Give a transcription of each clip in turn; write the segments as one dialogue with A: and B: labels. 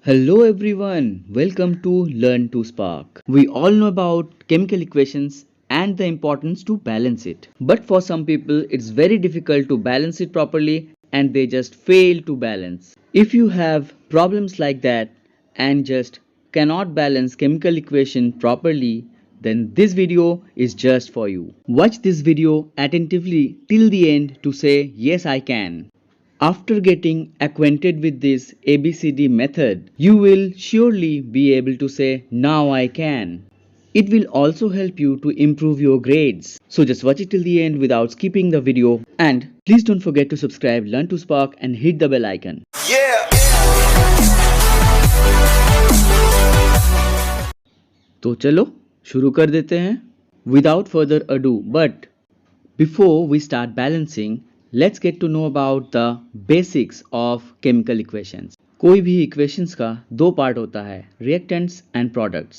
A: Hello everyone, welcome to Learn to Spark. We all know about chemical equations and the importance to balance it. But for some people, it's very difficult to balance it properly and they just fail to balance. If you have problems like that and just cannot balance chemical equation properly, then this video is just for you. Watch this video attentively till the end to say yes I can. After getting acquainted with this ABCD method, you will surely be able to say, now I can. It will also help you to improve your grades. So just watch it till the end without skipping the video. And please don't forget to subscribe, Learn to Spark and hit the bell icon. Yeah! तो चलो शुरू कर देते हैं. Without further ado, but before we start balancing, let's get to know about the basics of chemical equations. कोई भी equations का दो पार्ट होता है, reactants and products.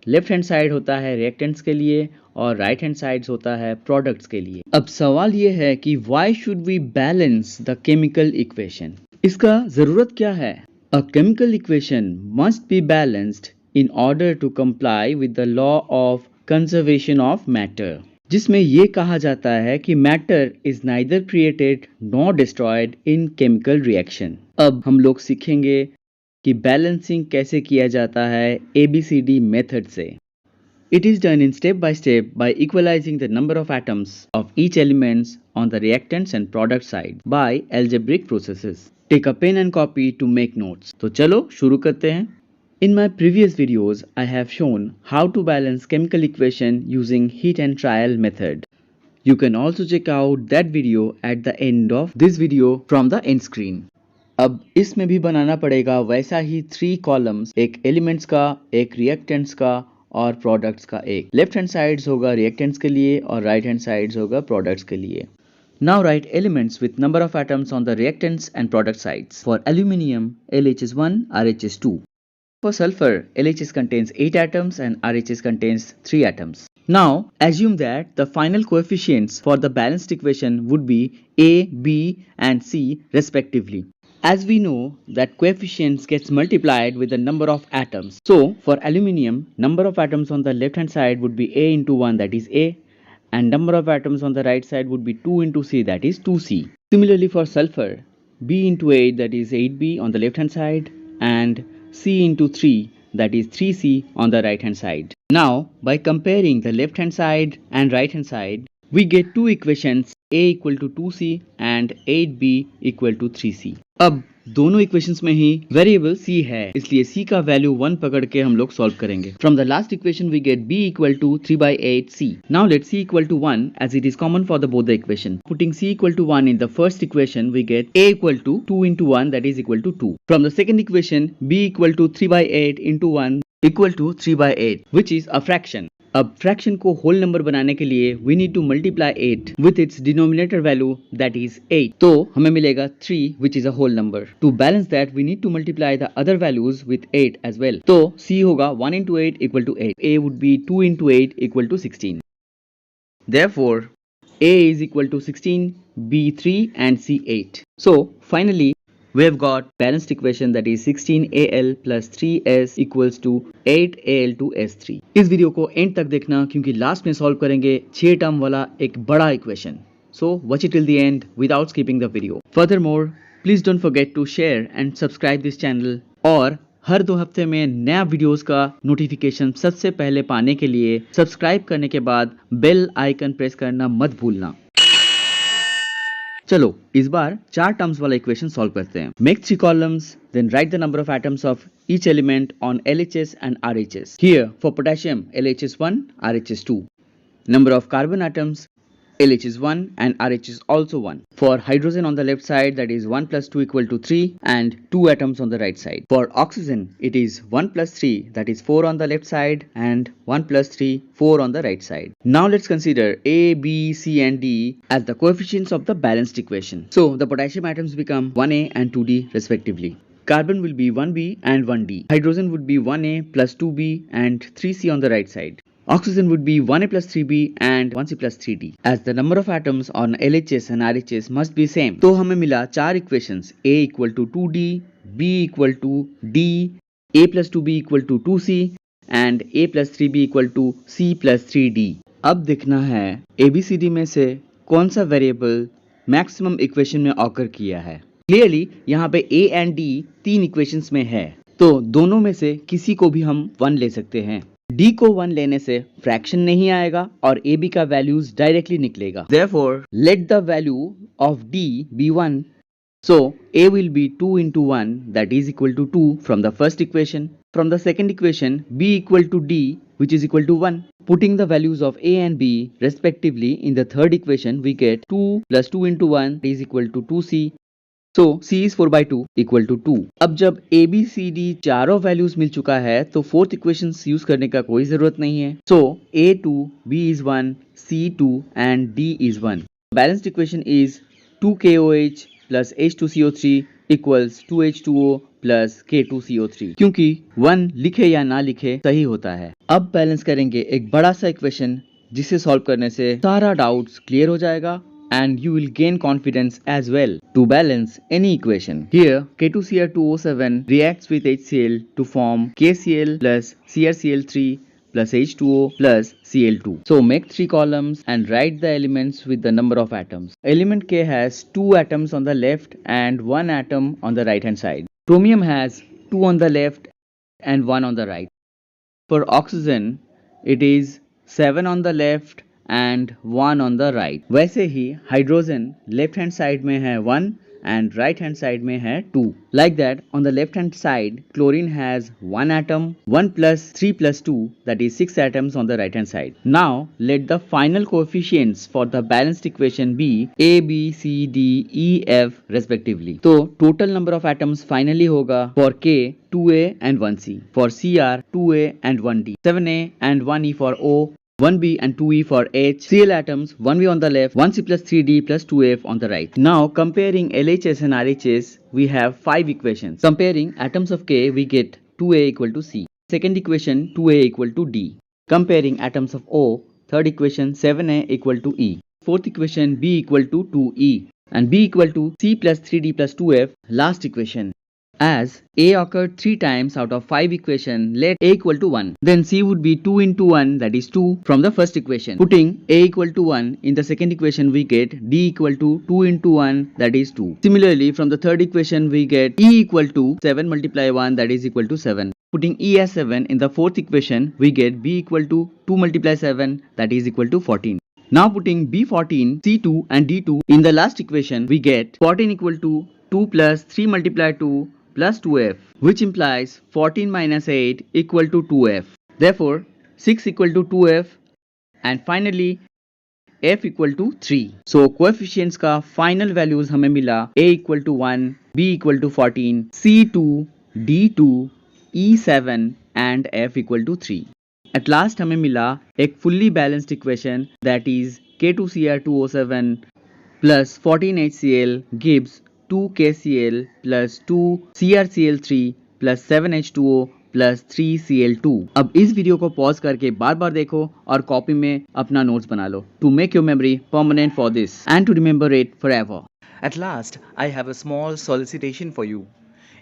A: Left hand side होता है reactants के लिए और राइट हैंड साइड होता है products के लिए. अब सवाल ये है कि why should we balance the chemical equation? इसका जरूरत क्या है? A chemical equation must be balanced in order to comply with the law of conservation of matter. जिसमें ये कहा जाता है कि matter is neither created nor destroyed in chemical reaction. अब हम लोग सीखेंगे कि बैलेंसिंग कैसे किया जाता है ABCD मेथड से. It is done in step by equalizing the number of atoms of each elements on the reactants and product side by algebraic processes. Take a pen and copy to make notes. तो चलो शुरू करते हैं. In my previous videos, I have shown how to balance chemical equation using heat and trial method. You can also check out that video at the end of this video from the end screen. अब इसमें भी बनाना पड़ेगा वैसा ही 3 columns, एक elements का, एक reactants का और प्रोडक्ट्स का. एक लेफ्ट हैंड साइड्स होगा रिएक्टेंट्स के लिए और राइट हैंड साइड्स होगा प्रोडक्ट्स के लिए. Now write elements with number of atoms on the reactants and product sides. For aluminium, LH is 1, RH is 2. For sulfur, LHS contains 8 atoms and RHS contains 3 atoms. Now, assume that the final coefficients for the balanced equation would be A, B and C respectively. As we know that coefficients gets multiplied with the number of atoms. So, for aluminium, number of atoms on the left hand side would be A into 1, that is A, and number of atoms on the right side would be 2 into C, that is 2C. Similarly for sulfur, B into 8, that is 8B on the left hand side, and C into 3, that is 3C on the right hand side. Now, by comparing the left hand side and right hand side, we get two equations, A equal to 2C and 8B equal to 3C. अब दोनों equations में ही variable C है, इसलिए C का value 1 पकड़ के हम लोग सॉल्व करेंगे. From the last equation we get B equal to 3/8C. Now let C equal to 1 as it is common for the both the equation. Putting C equal to 1 in the first equation, we get A equal to 2 into 1, that is equal to 2. From the second equation, B equal to 3/8 into 1 equal to 3/8, which is a fraction. अब fraction को whole number बनाने के लिए we need to multiply 8 with its denominator value that is 8. तो हमें मिलेगा 3 which is a whole number. To balance that we need to multiply the other values with 8 as well. तो C होगा 1 into 8 equal to 8. A would be 2 into 8 equal to 16. Therefore, A is equal to 16, B 3 and C 8. So finally we have got balanced equation that is 16AL plus 3S equals to 8AL to S3. इस video को and तक देखना क्योंकि last में solve करेंगे 6 term वाला एक बड़ा equation. So watch it till the end without skipping the video. Furthermore, please don't forget to share and subscribe this channel. और हर 2 हफ्ते में नया वीडियोस का नोटिफिकेशन सबसे पहले पाने के लिए सब्सक्राइब करने के बाद बेल आइकन प्रेस करना मत भूलना. चलो इस बार 4 टर्म्स वाला इक्वेशन सॉल्व करते हैं. Make 3 columns, then write the number of atoms of each element on LHS and RHS. Here for potassium, LH is 1, RH is 2. Number of carbon atoms, LH is 1 and RH is also 1. For hydrogen on the left side, that is 1 plus 2 equal to 3 and 2 atoms on the right side. For oxygen, it is 1 plus 3, that is 4 on the left side and 1 plus 3, 4 on the right side. Now let's consider A, B, C and D as the coefficients of the balanced equation. So the potassium atoms become 1A and 2D respectively. Carbon will be 1B and 1D. Hydrogen would be 1A plus 2B and 3C on the right side. Oxygen would be 1A plus 3B and 1C plus 3D. As the number of atoms on LHS and RHS must be same. तो हमें मिला 4 equations. A equal to 2D, b equal to d, a plus 2b equal to 2c and a plus 3b equal to c plus 3d. अब देखना है ABCD में से कौन सा वेरिएबल मैक्सिमम इक्वेशन में ऑकर किया है। क्लियरली यहाँ पे a एंड d तीन इक्वेशंस में है, तो दोनों में से किसी को भी हम 1 ले सकते हैं। d को 1 लेने से फ्रैक्शन नहीं आएगा और ab का वैल्यूज डायरेक्टली निकलेगा। Therefore, let the value of d be 1. So a will be 2 into 1, that is equal to 2 from the first equation. From the second equation, b equal to d, which is equal to 1. Putting the values of a and b respectively in the third equation, we get 2 plus 2 into 1 is equal to 2c. So c is 4 by 2 equal to 2. अब जब a b c d चारों values मिल चुका है तो fourth equation use करने का कोई जरूरत नहीं है। So a2, b is 1, c2 and d is 1. Balanced equation is 2KOH plus H2CO3 equals 2H2O plus K2CO3, क्योंकि 1 लिखे या ना लिखे सही होता है। अब बैलेंस करेंगे एक बड़ा सा इक्वेशन जिसे सॉल्व करने से सारा डाउट्स क्लियर हो जाएगा and you will gain confidence as well to balance any equation. Here K2Cr2O7 reacts with HCl to form KCl plus CrCl3 plus H2O plus Cl2. So make 3 columns and write the elements with the number of atoms. Element K has 2 atoms on the left and 1 atom on the right hand side. Chromium has 2 on the left and 1 on the right. For oxygen it is 7 on the left and 1 on the right. वैसे ही hydrogen left hand side में है 1 and right hand side में है 2. Like that, on the left hand side, chlorine has 1 atom, 1 plus 3 plus 2, that is 6 atoms on the right hand side. Now, let the final coefficients for the balanced equation be A, B, C, D, E, F respectively. तो total number of atoms finally होगा for K 2A and 1C, for Cr 2A and 1D, 7A and 1E for O, 1b and 2e for H, Cl atoms 1b on the left, 1c plus 3d plus 2f on the right. Now comparing LHS and RHS, we have 5 equations. Comparing atoms of K, we get 2a equal to C. Second equation 2a equal to D. Comparing atoms of O, third equation 7a equal to E. Fourth equation B equal to 2e and B equal to C plus 3d plus 2f. Last equation. As A occurred 3 times out of 5 equation, let A equal to 1. Then C would be 2 into 1, that is 2 from the first equation. Putting A equal to 1 in the second equation, we get D equal to 2 into 1, that is 2. Similarly, from the third equation, we get E equal to 7 multiply 1, that is equal to 7. Putting E as 7 in the fourth equation, we get B equal to 2 multiply 7, that is equal to 14. Now putting B14, C2 and D2 in the last equation, we get 14 equal to 2 plus 3 multiply 2 plus 2f, which implies 14 minus 8 equal to 2f. Therefore, 6 equal to 2f and finally f equal to 3. So coefficients का final values हमें मिला a equal to 1, b equal to 14, c2, d2, e7 and f equal to 3. At last हमें मिला एक fully balanced equation, that is K2Cr2O7 plus 14HCl gives 2KCl plus 2CrCl3 plus 7H2O plus 3Cl2. अब इस video को pause करके बार बार देखो और copy में अपना नोट्स बना लो to make your memory permanent for this and to remember it forever.
B: At last, I have a small solicitation for you.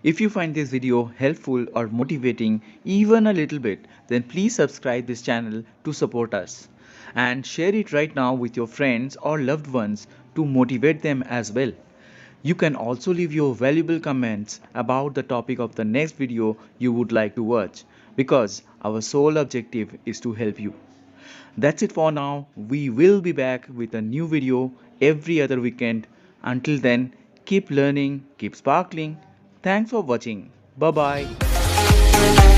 B: If you find this video helpful or motivating even a little bit, then please subscribe this channel to support us and share it right now with your friends or loved ones to motivate them as well. You can also leave your valuable comments about the topic of the next video you would like to watch, because our sole objective is to help you. That's it for now. We will be back with a new video every other weekend. Until then, keep learning, keep sparkling. Thanks for watching. Bye bye.